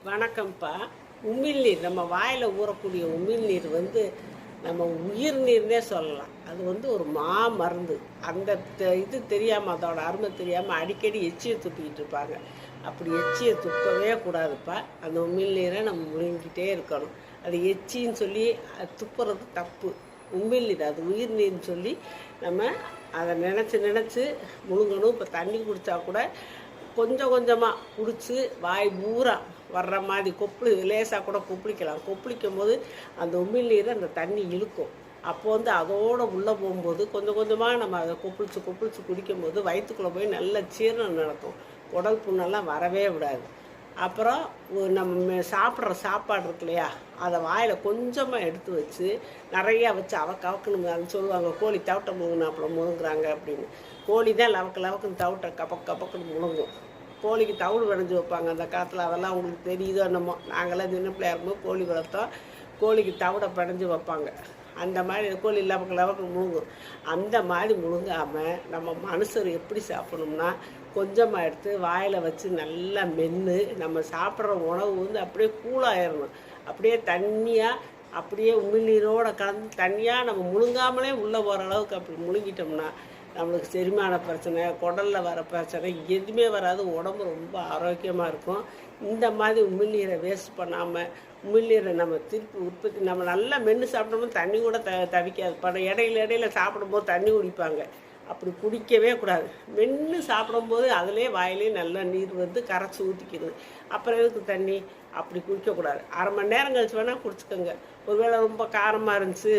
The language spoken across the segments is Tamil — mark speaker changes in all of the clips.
Speaker 1: வணக்கம்ப்பா. உமிழ்நீர் நம்ம வாயில் ஊறக்கூடிய உமிழ்நீர் நம்ம உயிர் நீர்னே சொல்லலாம். அது ஒரு மருந்து. அந்த இது தெரியாமல், அதோட அருமை தெரியாமல் அடிக்கடி எச்சியை துப்பிக்கிட்டு இருப்பாங்க. அப்படி எச்சியை துப்பவே கூடாதுப்பா. அந்த உமிழ்நீரை நம்ம முழுங்கிட்டே இருக்கணும். அது எச்சின்னு சொல்லி துப்புறது தப்பு. உமிழ்நீர் அது உயிர் நீர்னு சொல்லி நம்ம அதை நினச்சி முழுங்கணும். இப்போ தண்ணி குடித்தா கூட கொஞ்சம் கொஞ்சமாக குடித்து வாய் பூரா வர்ற மாதிரி லேசாக கூட கொப்பளிக்கும் போது அந்த உமிழ்நீரை அந்த தண்ணி இழுக்கும். அப்போது அதோடு உள்ளே போகும்போது கொஞ்சம் கொஞ்சமாக நம்ம அதை கொப்பளிச்சு குடிக்கும்போது வயிற்றுக்குள்ளே போய் நல்ல ஜீரணம் நடக்கும். உடல் புண்ணெல்லாம் வரவே விடாது. அப்புறம் நம்ம சாப்பிட்ற சாப்பாடு இருக்கு இல்லையா, அதை வாயில் கொஞ்சமாக எடுத்து வச்சு நிறையா வச்சு அவக்கணும். அது சொல்லுவாங்க, கோழி தவிட்ட முழுங்கினாப்புல முழுங்குறாங்க அப்படின்னு. கோழி தான் லவக்குன்னு தவிட்ட கப்பக்குன்னு முழுங்கும். கோழிக்கு தவிடு விளைஞ்சி வைப்பாங்க அந்த காலத்தில். அதெல்லாம் உங்களுக்கு தெரியுதோ என்னமோ. நாங்களாம் சின்ன பிள்ளையா இருக்கும்போது கோழி வளர்த்தோம். கோழிக்கு தவிடை பிணைஞ்சி வைப்பாங்க. அந்த மாதிரி கோழி லவக்கு முழுங்கும். அந்த மாதிரி முழுங்காமல் நம்ம மனுஷர் எப்படி சாப்பிடணும்னா, கொஞ்சமாக எடுத்து வாயில் வச்சு நல்லா மென்று நம்ம சாப்பிட்ற உணவு அப்படியே கூலாயிடணும். அப்படியே தண்ணியாக, அப்படியே உமிழ்நீரோடு கலந்து தண்ணியாக நம்ம முழுங்காமலே உள்ளே போகிற அளவுக்கு அப்படி முழுங்கிட்டோம்னா நம்மளுக்கு செரிமான பிரச்சனை, குடலில் வர பிரச்சனை எதுவுமே வராது. உடம்பு ரொம்ப ஆரோக்கியமாக இருக்கும். இந்த மாதிரி உமிழ்நீரை வேஸ்ட் பண்ணாமல் உமிழ்நீரை நம்ம திருப்பி உற்பத்தி நம்ம நல்லா மென்று சாப்பிட்டோம்னா தண்ணி கூட தவிக்காது. இடையில சாப்பிடும்போது தண்ணி குடிப்பாங்க. அப்படி குடிக்கவே கூடாது. மென்று சாப்பிடும்போது அதிலே வாயிலே நல்லா நீர் கரைச்சி ஊற்றிக்கிறது. அப்புறம் எதுக்கு தண்ணி? அப்படி குடிக்கக்கூடாது. அரை மணி நேரம் கழிச்சு வேணால் குடிச்சுக்கோங்க. ஒருவேளை ரொம்ப காரமாக இருந்துச்சு,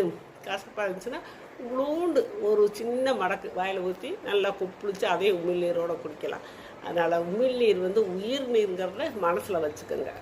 Speaker 1: கசப்பாக இருந்துச்சுன்னா இவ்வளோண்டு ஒரு சின்ன மடக்கு வாயில் ஊற்றி நல்லா கொப்பளிச்சு அதே உமிழ்நீரோடு குடிக்கலாம். அதனால் உமிழ்நீர் உயிர் நீருங்கிறத மனசில் வச்சுக்கோங்க.